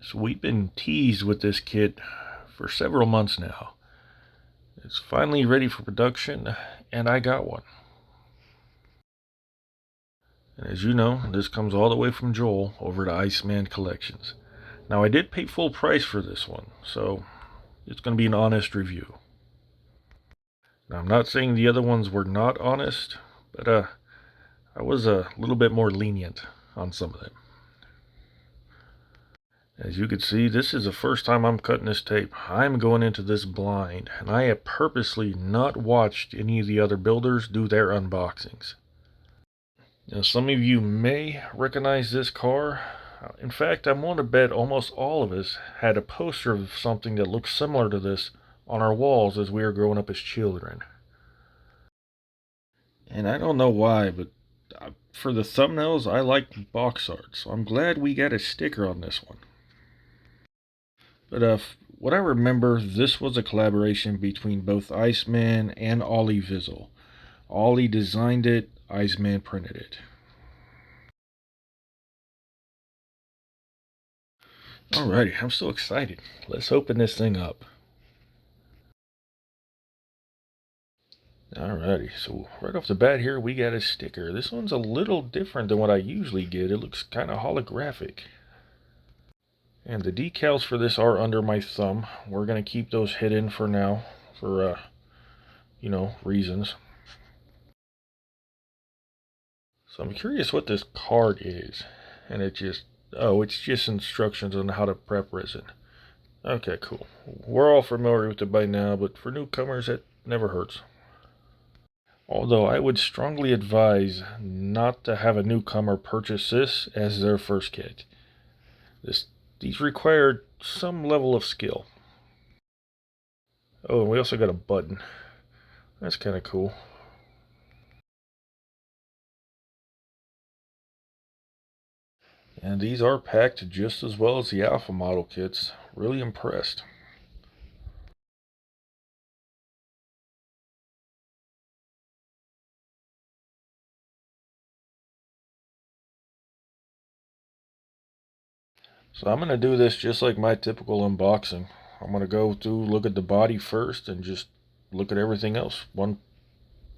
So we've been teased with this kit for several months now. It's finally ready for production, and I got one. And as you know, this comes all the way from Joel over to Iceman Collections. Now I did pay full price for this one, so it's going to be an honest review. Now I'm not saying the other ones were not honest, but I was a little bit more lenient on some of them. As you can see, this is the first time I'm cutting this tape. I'm going into this blind, and I have purposely not watched any of the other builders do their unboxings. Now, some of you may recognize this car. In fact, I'm willing to bet almost all of us had a poster of something that looks similar to this on our walls as we were growing up as children. And I don't know why, but for the thumbnails, I like box art, so I'm glad we got a sticker on this one. But what I remember, this was a collaboration between both Iceman and Ollie Vizzle. Ollie designed it, Iceman printed it. Alrighty, I'm so excited. Let's open this thing up. Alrighty, so right off the bat here, we got a sticker. This one's a little different than what I usually get. It looks kind of holographic. And the decals for this are under my thumb. We're going to keep those hidden for now, for, reasons. So I'm curious what this card is. And it's just instructions on how to prep resin. Okay, cool. We're all familiar with it by now, but for newcomers, it never hurts. Although I would strongly advise not to have a newcomer purchase this as their first kit. These require some level of skill. Oh, and we also got a button. That's kind of cool. And these are packed just as well as the Alpha model kits. Really impressed. So I'm going to do this just like my typical unboxing. I'm going to go through, look at the body first, and just look at everything else. One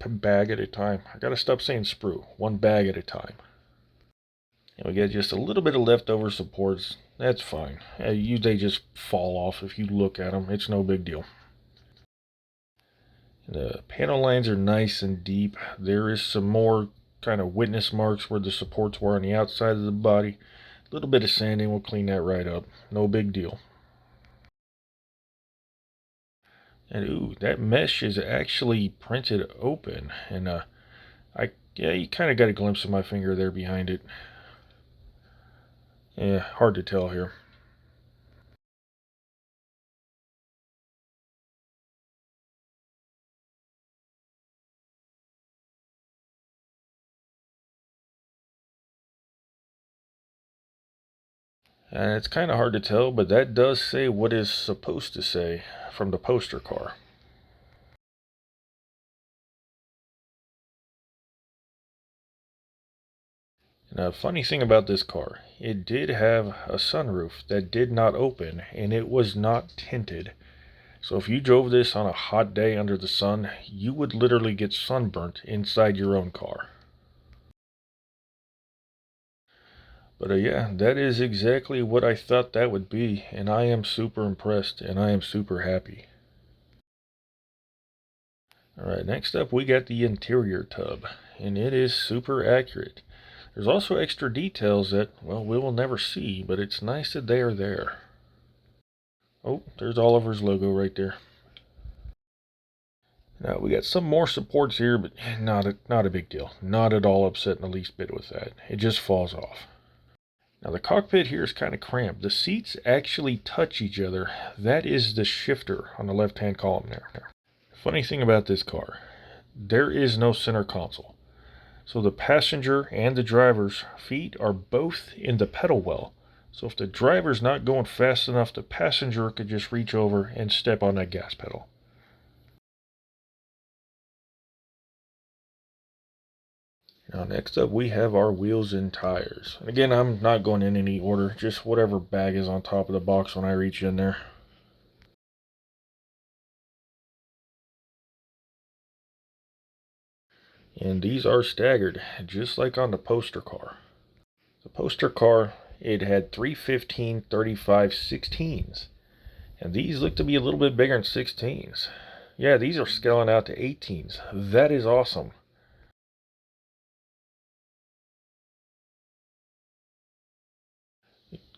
bag at a time. I got to stop saying sprue. One bag at a time. And we get just a little bit of leftover supports. That's fine. They just fall off if you look at them. It's no big deal. The panel lines are nice and deep. There is some more kind of witness marks where the supports were on the outside of the body. A little bit of sanding will clean that right up. No big deal. And ooh, that mesh is actually printed open. And you kind of got a glimpse of my finger there behind it. Yeah, hard to tell here. And it's kind of hard to tell, but that does say what it's supposed to say from the poster car. Now, funny thing about this car, it did have a sunroof that did not open, and it was not tinted. So if you drove this on a hot day under the sun, you would literally get sunburnt inside your own car. But yeah, that is exactly what I thought that would be, and I am super impressed, and I am super happy. Alright, next up we got the interior tub, and it is super accurate. There's also extra details that, well, we will never see, but it's nice that they are there. Oh, there's Oliver's logo right there. Now, we got some more supports here, but not a big deal. Not at all upset in the least bit with that. It just falls off. Now, the cockpit here is kind of cramped. The seats actually touch each other. That is the shifter on the left-hand column there. Funny thing about this car, there is no center console. So the passenger and the driver's feet are both in the pedal well. So if the driver's not going fast enough, the passenger could just reach over and step on that gas pedal. Now next up we have our wheels and tires. And again, I'm not going in any order, just whatever bag is on top of the box when I reach in there. And these are staggered, just like on the poster car. The poster car, it had 315, 35, 16s. And these look to be a little bit bigger than 16s. Yeah, these are scaling out to 18s. That is awesome.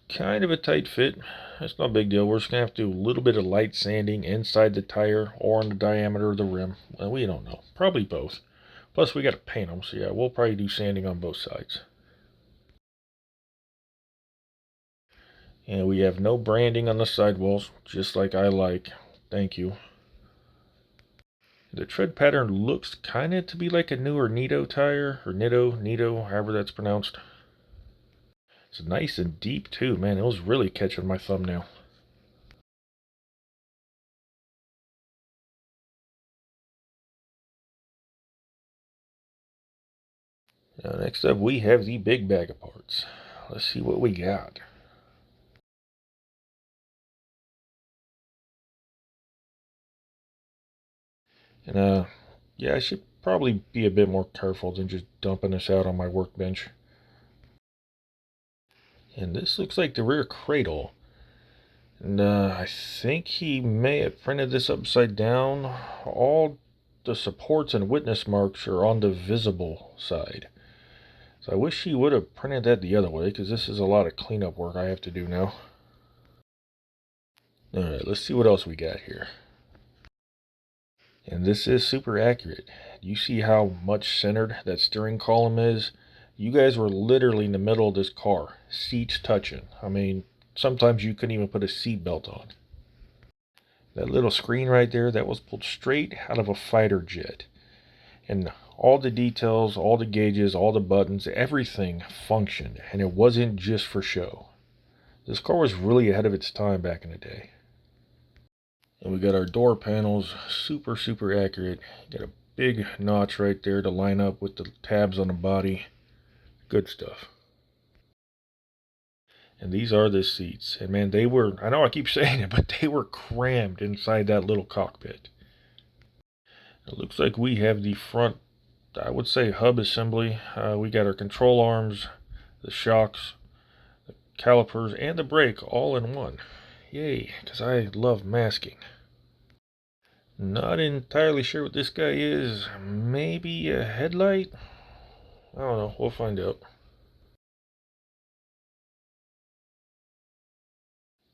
Kind of a tight fit. That's no big deal. We're just going to have to do a little bit of light sanding inside the tire or on the diameter of the rim. Well, we don't know. Probably both. Plus, we got to paint them. So, yeah, we'll probably do sanding on both sides. And we have no branding on the sidewalls, just like I like. Thank you. The tread pattern looks kind of to be like a newer Nitto tire, or Nitto, however that's pronounced. It's nice and deep too, man. It was really catching my thumbnail. Now, next up, we have the big bag of parts. Let's see what we got. And yeah, I should probably be a bit more careful than just dumping this out on my workbench. And this looks like the rear cradle. And I think he may have printed this upside down. All the supports and witness marks are on the visible side. So I wish he would have printed that the other way, because this is a lot of cleanup work I have to do now. Alright, let's see what else we got here. And this is super accurate. You see how much centered that steering column is? You guys were literally in the middle of this car, seats touching. I mean, sometimes you couldn't even put a seat belt on. That little screen right there, that was pulled straight out of a fighter jet. And all the details, all the gauges, all the buttons, everything functioned. And it wasn't just for show. This car was really ahead of its time back in the day. And we got our door panels, super, super accurate. Got a big notch right there to line up with the tabs on the body. Good stuff. And these are the seats. And man, they were, I know I keep saying it, but they were crammed inside that little cockpit. It looks like we have the front, I would say, hub assembly. We got our control arms, the shocks, the calipers, and the brake all in one. Yay, because I love masking. Not entirely sure what this guy is. Maybe a headlight? I don't know. We'll find out.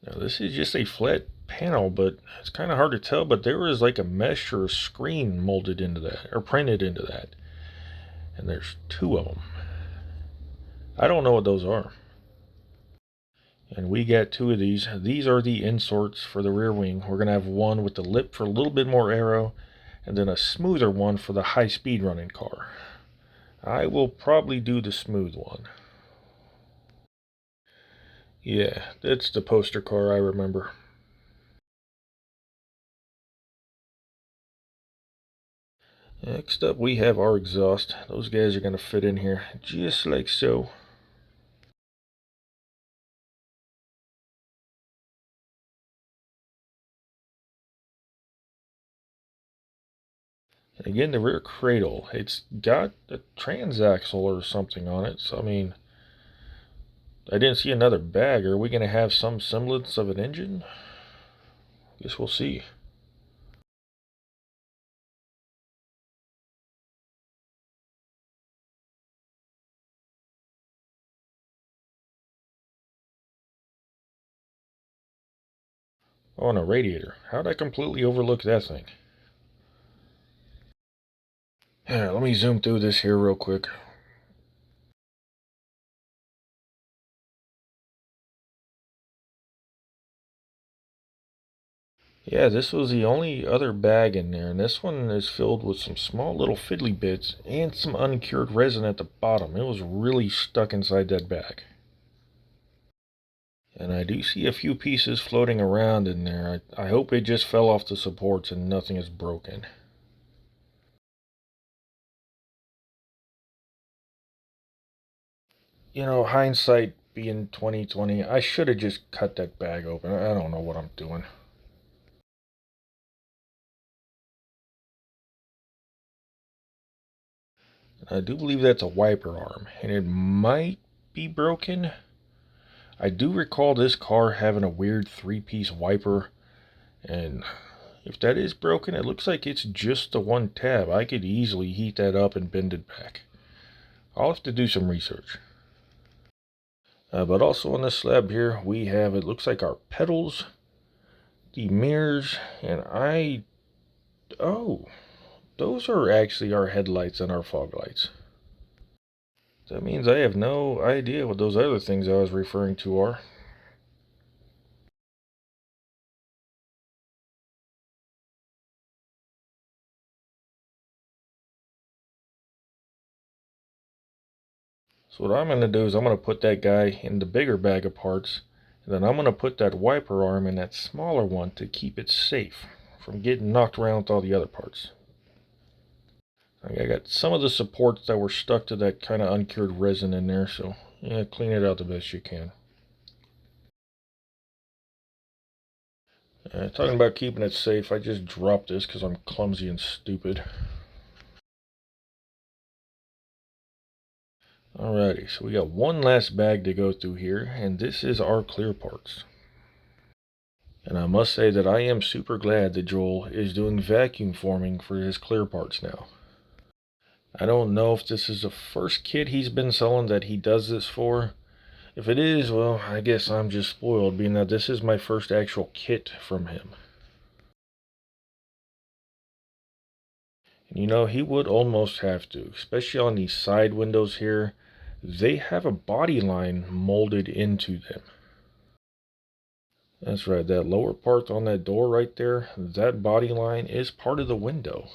Now, this is just a flat panel, but it's kind of hard to tell. But there is like a mesh or a screen molded into that, or printed into that. And there's two of them. I don't know what those are. And we got two of these. These are the inserts for the rear wing. We're going to have one with the lip for a little bit more aero, and then a smoother one for the high-speed running car. I will probably do the smooth one. Yeah, that's the poster car I remember. Next up, we have our exhaust. Those guys are going to fit in here just like so. And again, the rear cradle, it's got a transaxle or something on it. So, I mean, I didn't see another bag. Are we going to have some semblance of an engine? Guess we'll see. Oh, and a radiator. How'd I completely overlook that thing? Yeah, let me zoom through this here real quick. Yeah, this was the only other bag in there, and this one is filled with some small little fiddly bits and some uncured resin at the bottom. It was really stuck inside that bag. And I do see a few pieces floating around in there. I hope it just fell off the supports and nothing is broken. hindsight being 2020, I should have just cut that bag open. I don't know what I'm doing. I do believe that's a wiper arm, and it might be broken. I do recall this car having a weird three-piece wiper, and if that is broken, it looks like it's just the one tab. I could easily heat that up and bend it back. I'll have to do some research. But also on this slab here, we have, it looks like our pedals, the mirrors, and oh, those are actually our headlights and our fog lights. That means I have no idea what those other things I was referring to are. So what I'm going to do is I'm going to put that guy in the bigger bag of parts, and then I'm going to put that wiper arm in that smaller one to keep it safe from getting knocked around with all the other parts. I got some of the supports that were stuck to that kind of uncured resin in there, so yeah, clean it out the best you can. Talking about keeping it safe, I just dropped this because I'm clumsy and stupid. Alrighty, so we got one last bag to go through here, and this is our clear parts. And I must say that I am super glad that Joel is doing vacuum forming for his clear parts now. I don't know if this is the first kit he's been selling that he does this for. If it is, well, I guess I'm just spoiled, being that this is my first actual kit from him. And he would almost have to, especially on these side windows here. They have a body line molded into them. That's right, that lower part on that door right there, that body line is part of the window.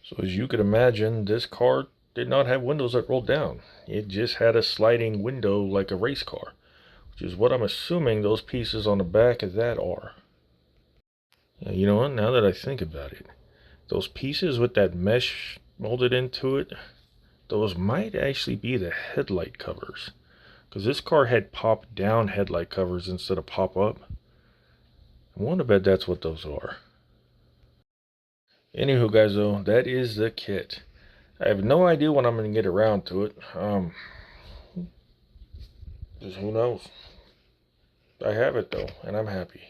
So as you could imagine, this car did not have windows that rolled down. It just had a sliding window like a race car, which is what I'm assuming those pieces on the back of that are. You know what, now that I think about it, those pieces with that mesh molded into it, those might actually be the headlight covers. Because this car had pop down headlight covers instead of pop up. I want to bet that's what those are. Anywho guys though, that is the kit. I have no idea when I'm going to get around to it. Just who knows. I have it though, and I'm happy.